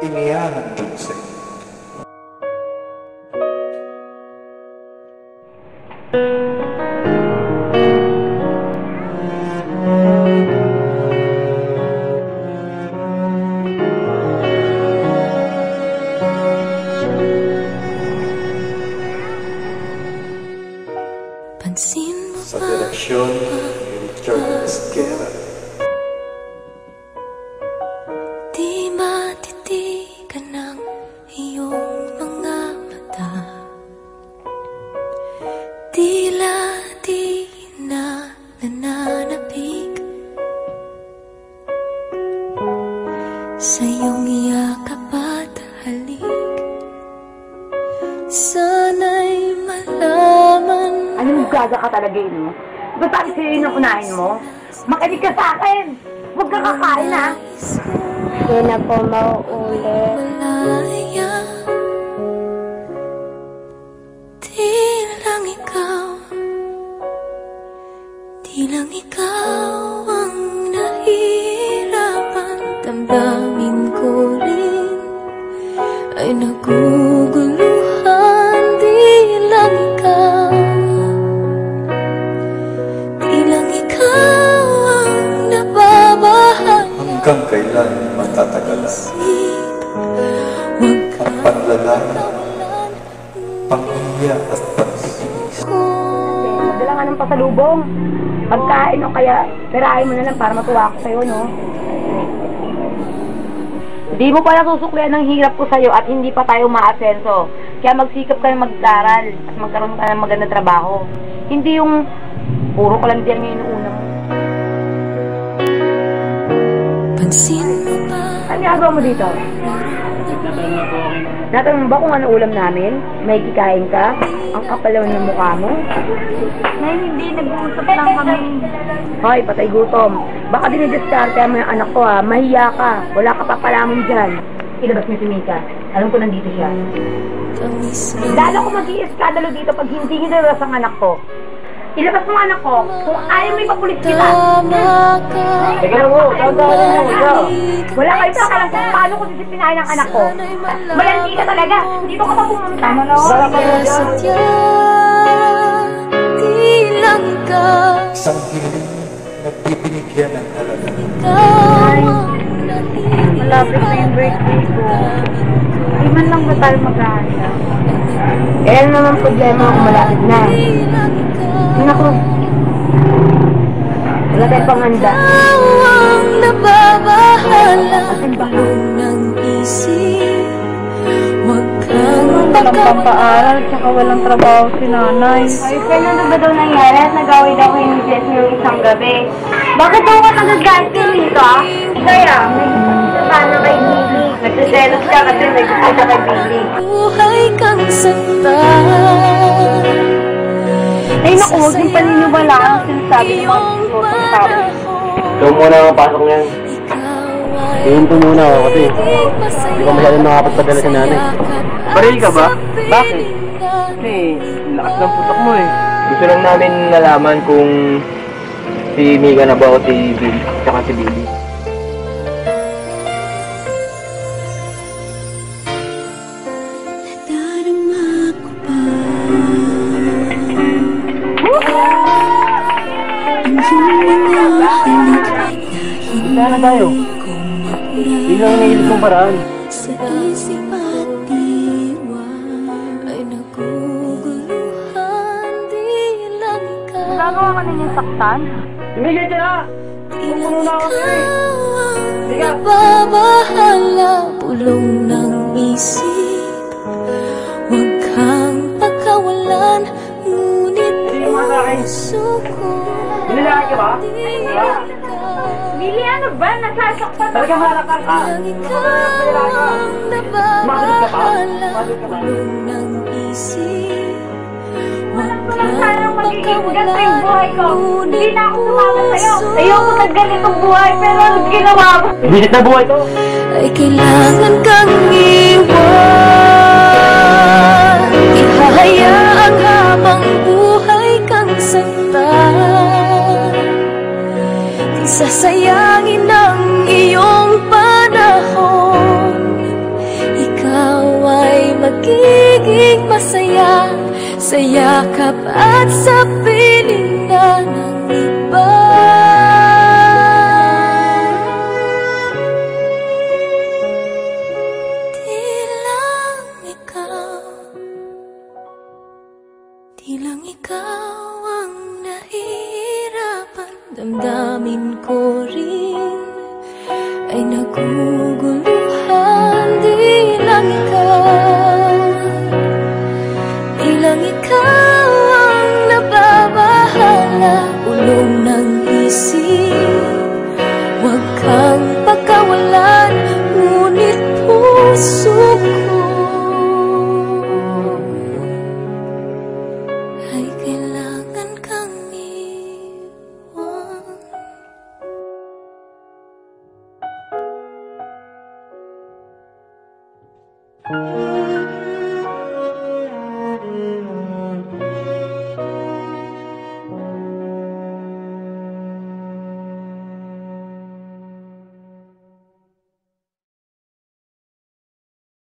Iniyahan ko sa inyo. Sa direksyon ni Richard Esquera. Di matitigan ng iyong mga mata, tila di na nananapig sa iyong yakap at halik. Sana'y malaman. Ano mo gaga ka talaga yun, no? Ba't bakit sa'yo yun ang unahin mo? Makinig ka sa akin! Huwag ka kakain, ha? Hindi na po mauulit. Malaya, di lang ikaw ang nahihirapan. Damdamin ko rin ay naguguluhan. Di lang ikaw ang nababahal. Hanggang kailan matatagalan ang panlalaya, pamilya at pag-ibig. Madala nga ng pasalubong. Pagkain o kaya perahin mo na lang para matuwa ako sa'yo, no? Hindi mo pala susuklian ng hirap ko sa'yo at hindi pa tayo maasenso. Kaya magsikap ka na mag-aral at magkaroon ka ng magandang trabaho. Hindi yung puro ka lang diyan ngayon una mo. Pansin mo ba? Ano ginagawa mo dito? Natanong ba kung ano ulam namin? May kikain ka? Ang kapalawan ng mukha mo? Nay, hindi. Nag-uusap lang kami. Hoy, patay gutom. Baka dinidiscarte mo yung anak ko, ha? Mahiya ka. Wala ka pa palamon dyan. Ilabas mo si Mika. Alam ko nandito siya. Lalo ko mag-i-eskadalo dito pag hindi nilabas ang anak ko. Ilabas mo anak ko. Kung ayaw mo ipapulit kita. Teka lang mo. Wala kayo sa alam kung paano ko disipinahin ang anak ko. Malandi ka talaga. Dito ka pa pumunta. Tama na ako. Wala kayo dyan. Di lang ikaw. Isang hiling nagbibinigyan ng halaga. Malapit na yung birthday ko. Di man lang ba tayo maghahanda? Eh, ano naman problema kung malapit na. Naku. Wala tayo pang handa. Ang nababahala ng isip. Huwag kang Walang papaaral, tsaka walang trabaho si nanay. Ay, kaya ano ba daw nangyari at nag-away daw kayo ni Jess yung isang gabi? Bakit daw ka nag-gasting nito, ah? Kaya, may gusto sana kay Billy. Nagsiselos ka kasi may gusto ka kay Billy. buhay kang saktan. Ay naku, huwag yung paniniwalaan ang sinasabi ng mga tutong tao. Ikaw muna ang pasok niyan. Hihinto muna ako kasi hindi ko masyadong makapagpadala sa nanay. Baril ka ba? Bakit? Kasi lakas ng putok mo eh. Gusto lang namin nalaman kung si Mika na ba o si Bill, tsaka si Billy. Saan na tayo? Yun lang naisip kong paraan. Sa isip at diwa ay naguguluhan. Di lang ikaw. Nagagawa ka ninyong saktan? Tumigil ka na! Di lang ikaw ang nababahala. Pulong ng isip. Huwag kang pagkawalan. Ngunit puso ko Nilalaki ka ba? Billy, ano ba? Nasasaktan Talaga malakal ka! Mahalin ka pa? Pulong ng isip. Huwag kang pagkawalan. Hindi na ako sumama sa'yo. Ayoko na ganitong buhay, pero ano ginawa mo? Bisit na buhay to! Ay kailangan kang iwan. Ihahayaang habang buhay kang saktan. sasayangin ang iyong panahon. Ikaw ay magiging masaya sa yakap at sa piling na ng iba. Di lang ikaw ang nahihirapan, damdamin ko rin ay naguguluhan. Di lang ikaw ang nababahala, ulong ng isip. Huwag kang pagkawalan, ngunit puso ko ay kailangan kang iwan.